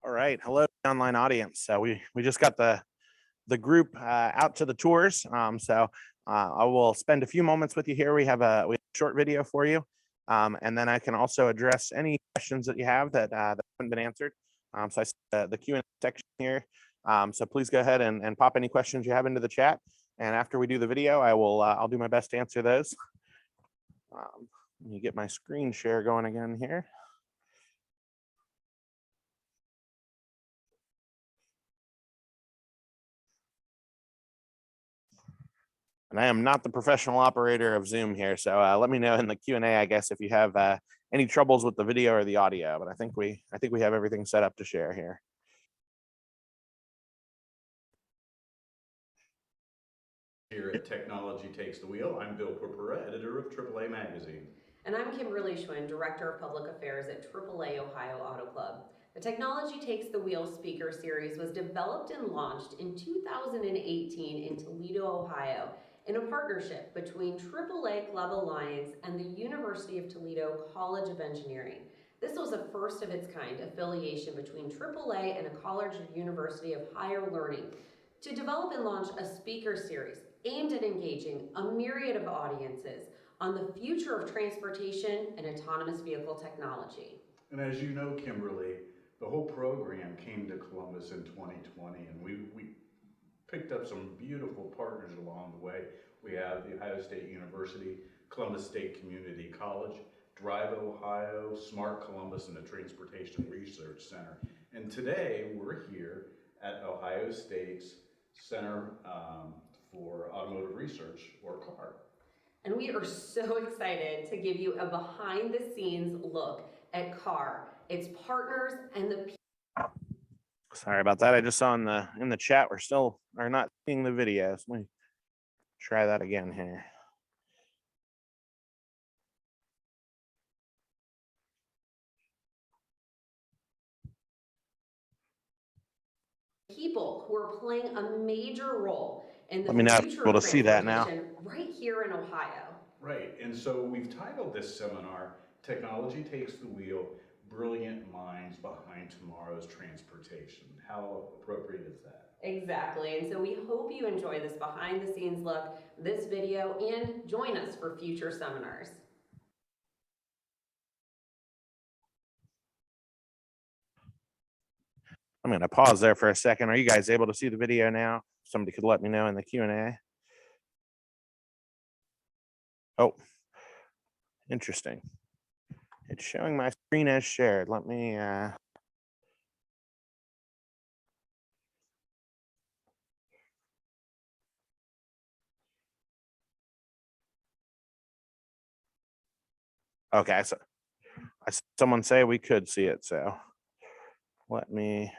All right, hello online audience. So we just got the group out to the tours. I will spend a few moments with you here. We have a short video for you, and then I can also address any questions that you have that haven't been answered. So I see the Q&A section here. So please go ahead and pop any questions you have into the chat. And after we do the video, I'll do my best to answer those. Let me get my screen share going again here. And I am not the professional operator of Zoom here, so let me know in the Q&A, I guess, if you have any troubles with the video or the audio. But I think we have everything set up to share here. Here at Technology Takes the Wheel, I'm Bill Purpura, editor of AAA Magazine. And I'm Kimberly Schwinn, Director of Public Affairs at AAA Ohio Auto Club. The Technology Takes the Wheel speaker series was developed and launched in 2018 in Toledo, Ohio, in a partnership between AAA Club Alliance and the University of Toledo College of Engineering. This was a first of its kind affiliation between AAA and a college or university of higher learning to develop and launch a speaker series aimed at engaging a myriad of audiences on the future of transportation and autonomous vehicle technology. And as you know, Kimberly, the whole program came to Columbus in 2020, and we picked up some beautiful partners along the way. We have the Ohio State University, Columbus State Community College, DriveOhio, Smart Columbus, and the Transportation Research Center. And today we're here at Ohio State's Center for Automotive Research, or CAR. And we are so excited to give you a behind the scenes look at CAR, its partners, and the Sorry about that. I just saw in the chat we're still are not seeing the videos. Let me try that again here. people who are playing a major role in the Let me know if future you're able of to see that now. transportation right here in Ohio. Right, and so we've titled this seminar, Technology Takes the Wheel, Brilliant Minds Behind Tomorrow's Transportation. How appropriate is that? Exactly, and so we hope you enjoy this behind the scenes look, this video, and join us for future seminars. I'm going to pause there for a second. Are you guys able to see the video now? Somebody could let me know in the Q&A. Oh, interesting. It's showing my screen as shared. Let me okay, so I saw someone say we could see it, so let me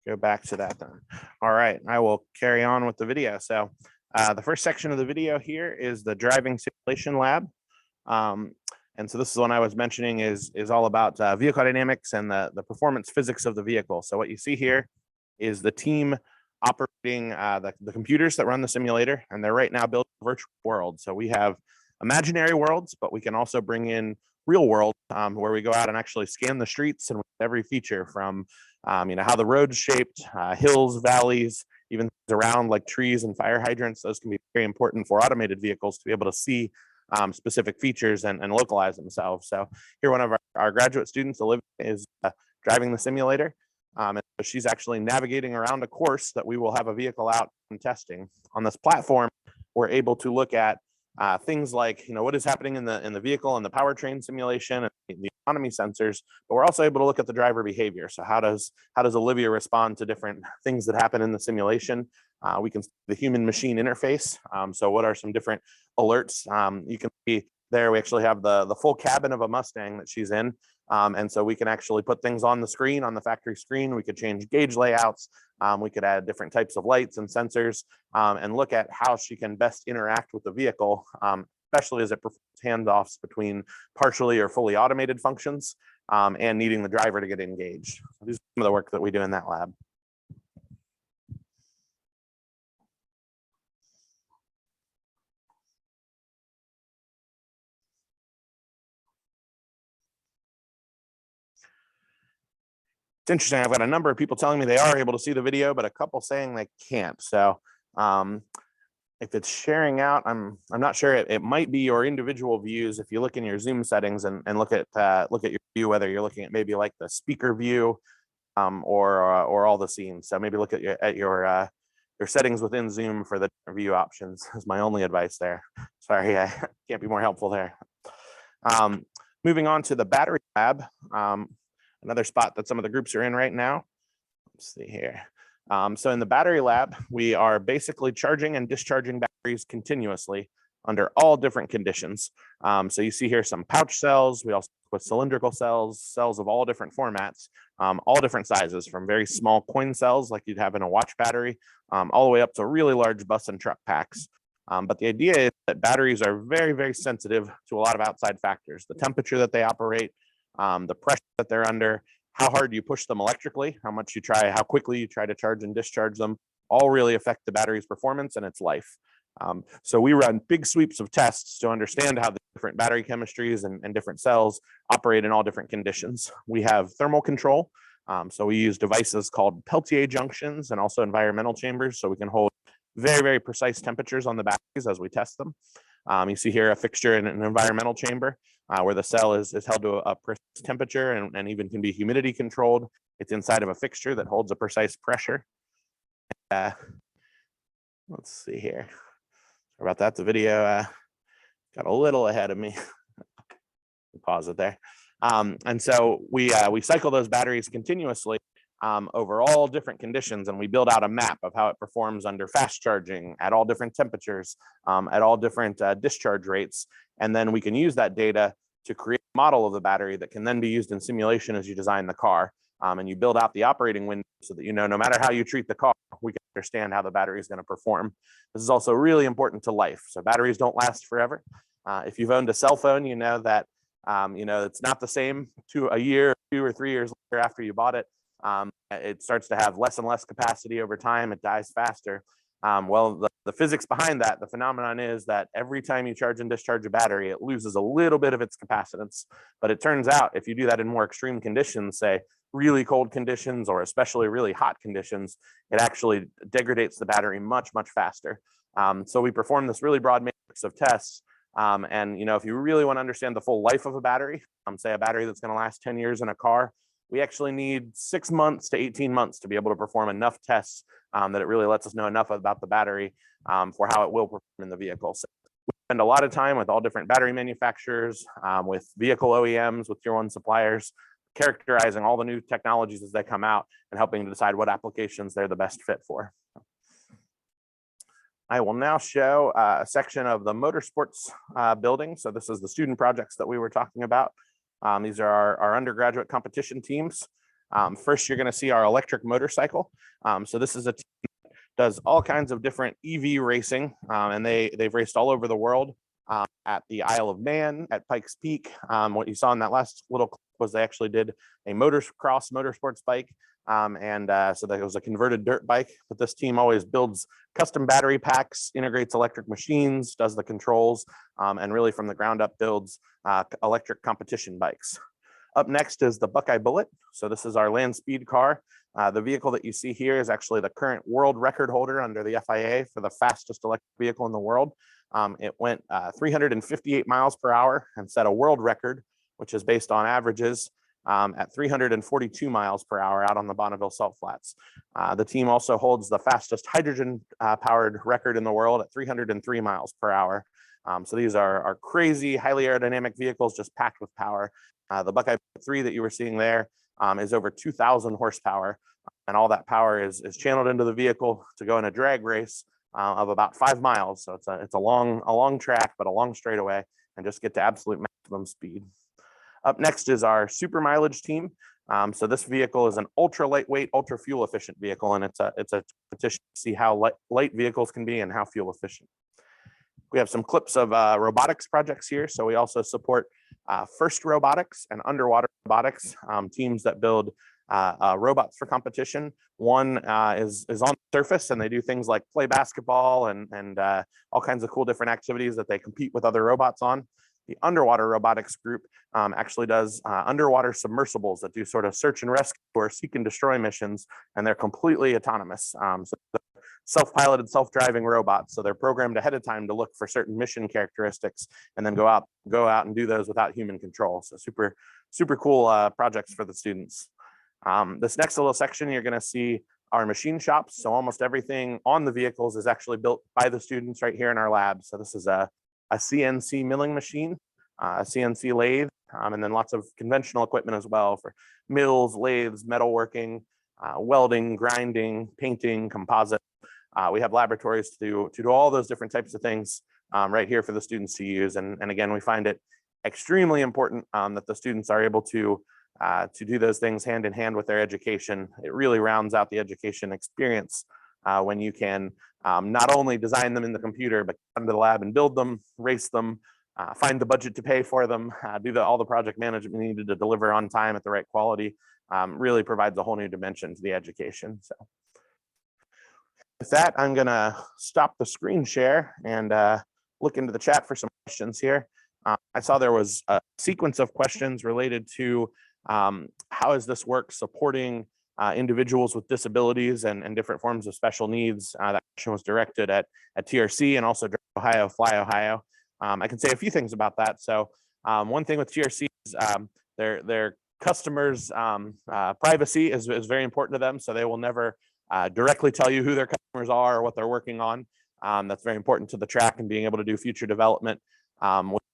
go back to that then. All right, I will carry on with the video. So the first section of the video here is the driving simulation lab. And so this is one I was mentioning is all about vehicle dynamics and the performance physics of the vehicle. So what you see here is the team operating the computers that run the simulator, and they're right now building a virtual world. So we have imaginary worlds, but we can also bring in real world where we go out and actually scan the streets and every feature from how the road's shaped, hills, valleys, even around like trees and fire hydrants. Those can be very important for automated vehicles to be able to see specific features and localize themselves. So here, one of our graduate students, Olivia, is driving the simulator. And so she's actually navigating around a course that we will have a vehicle out and testing. On this platform, we're able to look at things like, what is happening in the vehicle and the powertrain simulation and the autonomy sensors, but we're also able to look at the driver behavior. So how does Olivia respond to different things that happen in the simulation? We can see the human machine interface. So what are some different alerts? You can see there, we actually have the full cabin of a Mustang that she's in. And so we can actually put things on the screen, on the factory screen. We could change gauge layouts. We could add different types of lights and sensors and look at how she can best interact with the vehicle, especially as it performs handoffs between partially or fully automated functions and needing the driver to get engaged. So these are some of the work that we do in that lab. it's interesting. I've got a number of people telling me they are able to see the video, but a couple saying they can't. So if it's sharing out, I'm not sure. It might be your individual views. If you look in your Zoom settings and look at your view, whether you're looking at maybe like the speaker view or all the scenes. So maybe look at your settings within Zoom for the view options is my only advice there. Sorry, I can't be more helpful there. Moving on to the battery lab, another spot that some of the groups are in right now. Let's see here. So in the battery lab, we are basically charging and discharging batteries continuously under all different conditions. So you see here some pouch cells. We also put cylindrical cells of all different formats, all different sizes, from very small coin cells like you'd have in a watch battery, all the way up to really large bus and truck packs. But the idea is that batteries are very, very sensitive to a lot of outside factors: the temperature that they operate, the pressure that they're under, how hard you push them electrically, how quickly you try to charge and discharge them, all really affect the battery's performance and its life. So we run big sweeps of tests to understand how the different battery chemistries and different cells operate in all different conditions. We have thermal control. So we use devices called Peltier junctions and also environmental chambers, so we can hold very, very precise temperatures on the batteries as we test them. You see here a fixture in an environmental chamber where the cell is held to a precise temperature and even can be humidity controlled. It's inside of a fixture that holds a precise pressure. Let's see here. Sorry about that. The video got a little ahead of me. Pause it there. And so we cycle those batteries continuously over all different conditions, and we build out a map of how it performs under fast charging at all different temperatures, at all different discharge rates. And then we can use that data to create a model of the battery that can then be used in simulation as you design the car. And you build out the operating window so that, no matter how you treat the car, we can understand how the battery is going to perform. This is also really important to life. So batteries don't last forever. If you've owned a cell phone, you know that it's not the same to a year, 2 or 3 years later after you bought it. It starts to have less and less capacity over time. It dies faster. Well, the physics behind that, the phenomenon is that every time you charge and discharge a battery, it loses a little bit of its capacitance. But it turns out if you do that in more extreme conditions, say really cold conditions or especially really hot conditions, it actually degrades the battery much, much faster. So we perform this really broad matrix of tests. And if you really want to understand the full life of a battery, say a battery that's going to last 10 years in a car, we actually need 6 months to 18 months to be able to perform enough tests that it really lets us know enough about the battery for how it will perform in the vehicle. So we spend a lot of time with all different battery manufacturers, with vehicle OEMs, with tier 1 suppliers, characterizing all the new technologies as they come out and helping to decide what applications they're the best fit for. I will now show a section of the motorsports building. So this is the student projects that we were talking about. These are our undergraduate competition teams. First, you're going to see our electric motorcycle. So this is a team that does all kinds of different EV racing, and they've raced all over the world, at the Isle of Man, at Pikes Peak. What you saw in that last little clip was they actually did a motocross motorsports bike. So that was a converted dirt bike, but this team always builds custom battery packs, integrates electric machines, does the controls, and really from the ground up builds electric competition bikes. Up next is the Buckeye Bullet. So this is our land speed car. The vehicle that you see here is actually the current world record holder under the FIA for the fastest electric vehicle in the world. It went 358 miles per hour and set a world record, which is based on averages at 342 miles per hour out on the Bonneville Salt Flats. The team also holds the fastest hydrogen powered record in the world at 303 miles per hour. So these are crazy, highly aerodynamic vehicles just packed with power. The Buckeye 3 that you were seeing there is over 2,000 horsepower, and all that power is channeled into the vehicle to go in a drag race of about 5 miles. So it's a long track, but a long straightaway, and just get to absolute maximum speed. Up next is our super mileage team. So this vehicle is an ultra lightweight, ultra fuel efficient vehicle, and it's a competition to see how light vehicles can be and how fuel efficient. We have some clips of robotics projects here. So we also support First Robotics and Underwater Robotics, teams that build robots for competition. One is on the surface, and they do things like play basketball and all kinds of cool different activities that they compete with other robots on. The underwater robotics group actually does underwater submersibles that do sort of search and rescue or seek and destroy missions, and they're completely autonomous. So self-piloted, self-driving robots. So they're programmed ahead of time to look for certain mission characteristics and then go out and do those without human control. So super cool projects for the students. This next little section, you're going to see our machine shops. So almost everything on the vehicles is actually built by the students right here in our lab. So this is a CNC milling machine, a CNC lathe, and then lots of conventional equipment as well for mills, lathes, metalworking, welding, grinding, painting, composite. We have laboratories to do all those different types of things right here for the students to use. And again, we find it extremely important that the students are able to do those things hand in hand with their education. It really rounds out the education experience when you can not only design them in the computer, but come to the lab and build them, race them, find the budget to pay for them, do all the project management needed to deliver on time at the right quality. Really provides a whole new dimension to the education. So with that, I'm gonna stop the screen share and look into the chat for some questions here. I saw there was a sequence of questions related to how is this work supporting individuals with disabilities and different forms of special needs. That question was directed at TRC and also DriveOhio, Fly Ohio. I can say a few things about that. So one thing with TRC is their customers' privacy is very important to them. So they will never directly tell you who their customers are or what they're working on. That's very important to the track and being able to do future development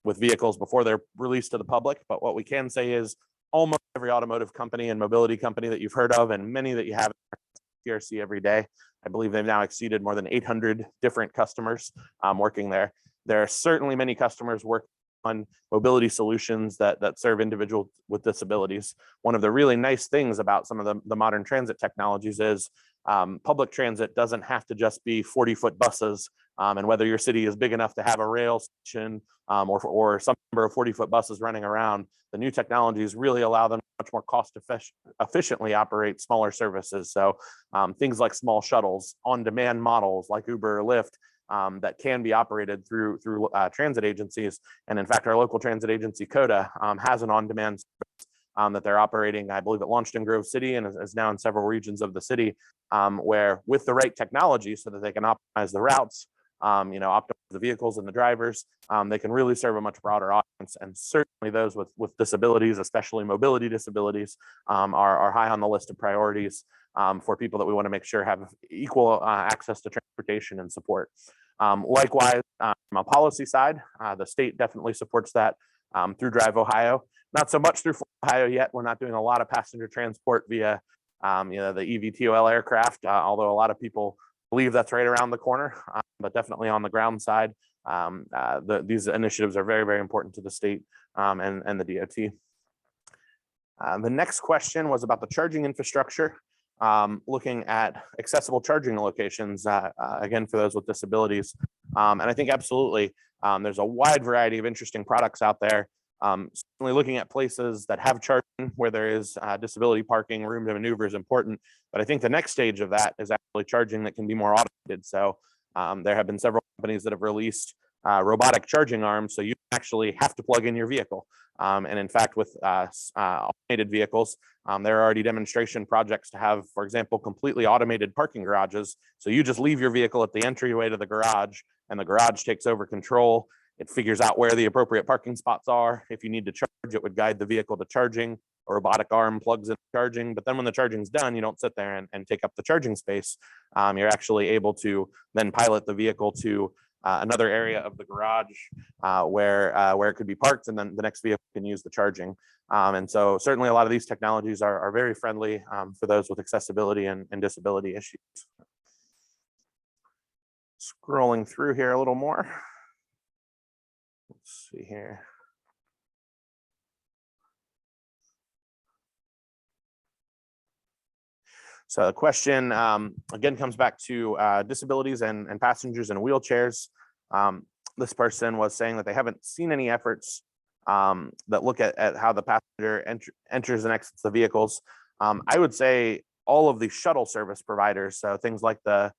with vehicles before they're released to the public. But what we can say is almost every automotive company and mobility company that you've heard of, and many that you have at TRC every day, I believe they've now exceeded more than 800 different customers working there. There are certainly many customers working on mobility solutions that serve individuals with disabilities. One of the really nice things about some of the modern transit technologies is public transit doesn't have to just be 40-foot buses, and whether your city is big enough to have a rail station or some number of 40-foot buses running around, the new technologies really allow them to much more cost efficiently operate smaller services. So things like small shuttles, on-demand models like Uber or Lyft, that can be operated through transit agencies. And in fact, our local transit agency, CODA, has an on-demand service that they're operating. I believe it launched in Grove City and is now in several regions of the city, where with the right technology so that they can optimize the routes, optimize the vehicles and the drivers, they can really serve a much broader audience. And certainly those with disabilities, especially mobility disabilities, are high on the list of priorities for people that we want to make sure have equal access to transportation and support. Likewise, from a policy side, the state definitely supports that through DriveOhio. Not so much through Ohio yet. We're not doing a lot of passenger transport via the eVTOL aircraft, although a lot of people believe that's right around the corner, but definitely on the ground side. These initiatives are very, very important to the state and the DOT. The next question was about the charging infrastructure, looking at accessible charging locations, again, for those with disabilities. And I think absolutely, there's a wide variety of interesting products out there. Certainly looking at places that have charging where there is disability parking, room to maneuver is important. But I think the next stage of that is actually charging that can be more automated. So there have been several companies that have released robotic charging arms, so you actually have to plug in your vehicle. And in fact, with automated vehicles, there are already demonstration projects to have, for example, completely automated parking garages. So you just leave your vehicle at the entryway to the garage, and the garage takes over control. It figures out where the appropriate parking spots are. If you need to charge, it would guide the vehicle to charging. A robotic arm plugs in charging, but then when the charging's done, you don't sit there and take up the charging space. You're actually able to then pilot the vehicle to another area of the garage where it could be parked, and then the next vehicle can use the charging. And so certainly a lot of these technologies are very friendly for those with accessibility and disability issues. Scrolling through here a little more. Let's see here. So the question again comes back to disabilities and passengers in wheelchairs. This person was saying that they haven't seen any efforts that look at how the passenger enters and exits the vehicles. I would say all of the shuttle service providers, so things like the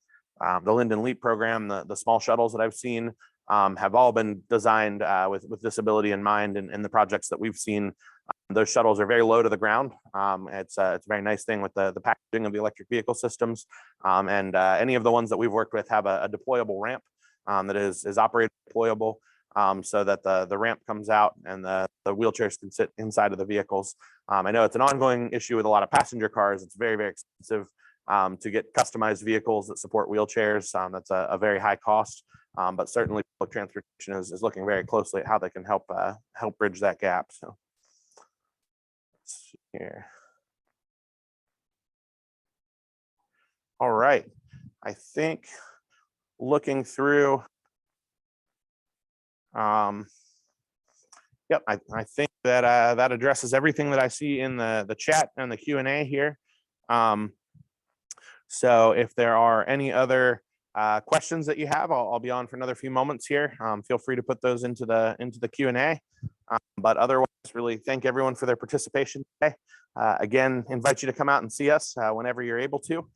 Linden Leap program, the small shuttles that I've seen, have all been designed with disability in mind, and the projects that we've seen. Those shuttles are very low to the ground. It's a very nice thing with the packaging of the electric vehicle systems. And any of the ones that we've worked with have a deployable ramp that is operated deployable, so that the ramp comes out and the wheelchairs can sit inside of the vehicles. I know it's an ongoing issue with a lot of passenger cars. It's very, very expensive to get customized vehicles that support wheelchairs. That's a very high cost. But certainly public transportation is looking very closely at how they can help bridge that gap. So let's see here. All right, I think looking through, yep, I think that that addresses everything that I see in the chat and the Q&A here. So if there are any other questions that you have, I'll be on for another few moments here. Feel free to put those into the Q&A. But otherwise, really thank everyone for their participation today. Again, invite you to come out and see us whenever you're able to.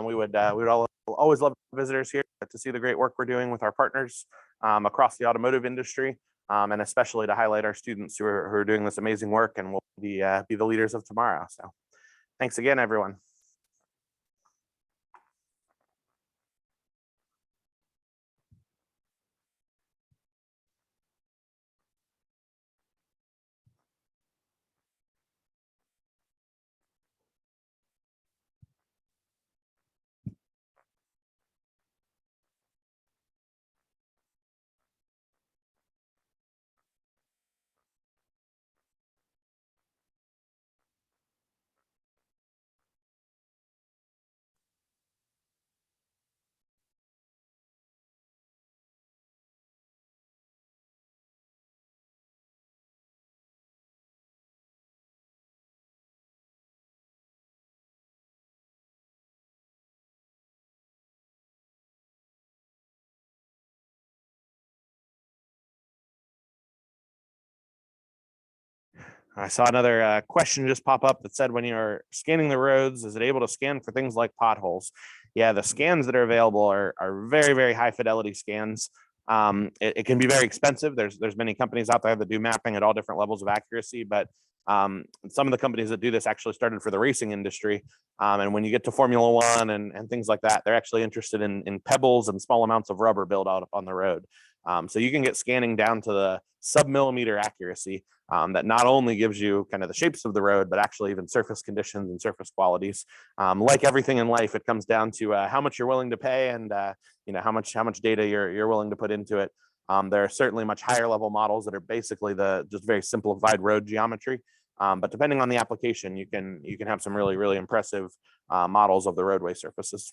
We would always love visitors here to see the great work we're doing with our partners across the automotive industry, and especially to highlight our students who are doing this amazing work and will be the leaders of tomorrow. So thanks again, everyone. I saw another question just pop up that said, when you're scanning the roads, is it able to scan for things like potholes? Yeah, the scans that are available are very, very high fidelity scans. It can be very expensive. There's many companies out there that do mapping at all different levels of accuracy, but some of the companies that do this actually started for the racing industry. And when you get to Formula One and things like that, they're actually interested in pebbles and small amounts of rubber built out on the road. So you can get scanning down to the sub-millimeter accuracy that not only gives you kind of the shapes of the road, but actually even surface conditions and surface qualities. Like everything in life, it comes down to how much you're willing to pay and how much data you're willing to put into it. There are certainly much higher level models that are basically just very simplified road geometry. But depending on the application, you can have some really, really impressive models of the roadway surfaces.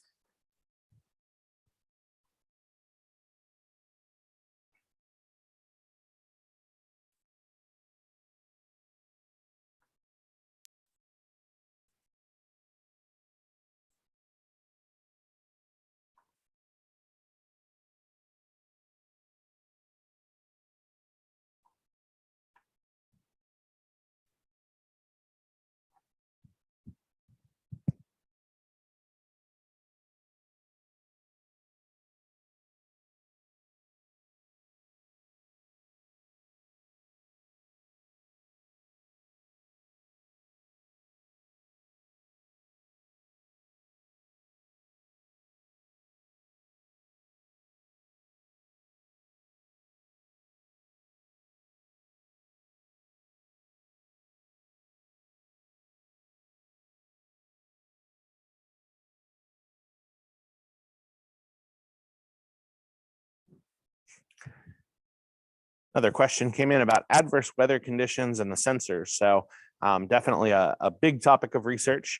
Another question came in about adverse weather conditions and the sensors. So definitely a big topic of research.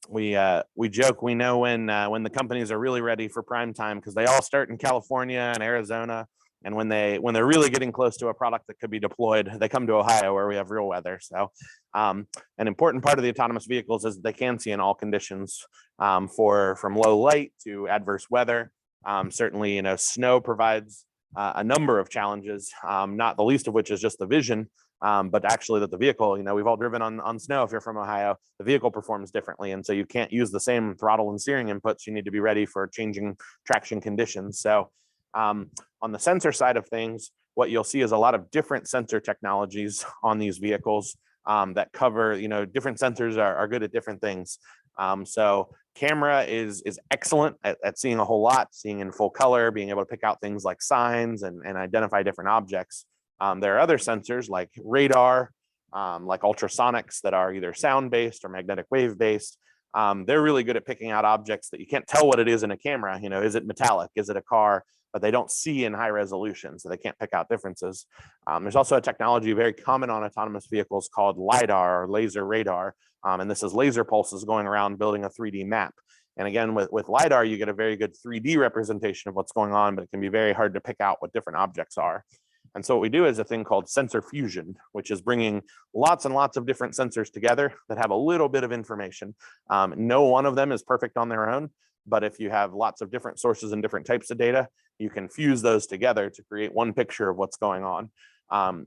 We joke we know when the companies are really ready for prime time, because they all start in California and Arizona, and when they're really getting close to a product that could be deployed, they come to Ohio where we have real weather. So an important part of the autonomous vehicles is they can see in all conditions, from low light to adverse weather. Certainly, snow provides a number of challenges, not the least of which is just the vision, but actually that the vehicle, we've all driven on snow. If you're from Ohio, the vehicle performs differently. And so you can't use the same throttle and steering inputs. You need to be ready for changing traction conditions. So On the sensor side of things, what you'll see is a lot of different sensor technologies on these vehicles that cover, different sensors are good at different things. So camera is excellent at seeing a whole lot, seeing in full color, being able to pick out things like signs and identify different objects. There are other sensors like radar, like ultrasonics that are either sound-based or magnetic wave-based. They're really good at picking out objects that you can't tell what it is in a camera. Is it metallic? Is it a car? But they don't see in high resolution, so they can't pick out differences. There's also a technology very common on autonomous vehicles called LiDAR, or laser radar. And this is laser pulses going around building a 3D map. And again, with LiDAR, you get a very good 3D representation of what's going on, but it can be very hard to pick out what different objects are. And so what we do is a thing called sensor fusion, which is bringing lots and lots of different sensors together that have a little bit of information. No one of them is perfect on their own, but if you have lots of different sources and different types of data, you can fuse those together to create one picture of what's going on.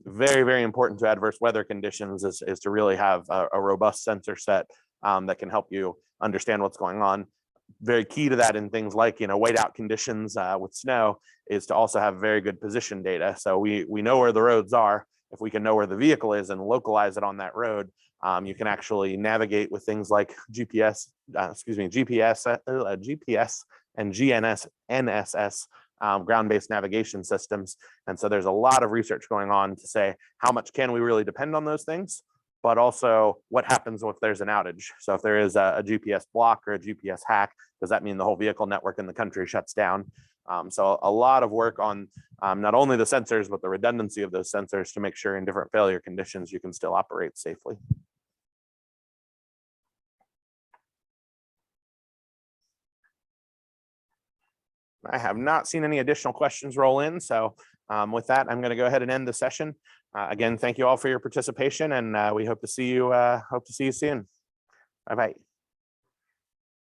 Very, very important to adverse weather conditions is to really have a robust sensor set that can help you understand what's going on. Very key to that in things like whiteout conditions with snow is to also have very good position data. So we know where the roads are. If we can know where the vehicle is and localize it on that road, you can actually navigate with things like GPS and GNSS, ground-based navigation systems. And so there's a lot of research going on to say how much can we really depend on those things, but also what happens if there's an outage. So if there is a GPS block or a GPS hack, does that mean the whole vehicle network in the country shuts down? So a lot of work on not only the sensors, but the redundancy of those sensors to make sure in different failure conditions you can still operate safely. I have not seen any additional questions roll in. So with that, I'm going to go ahead and end the session. Again, thank you all for your participation, and we hope to see you soon. Bye-bye.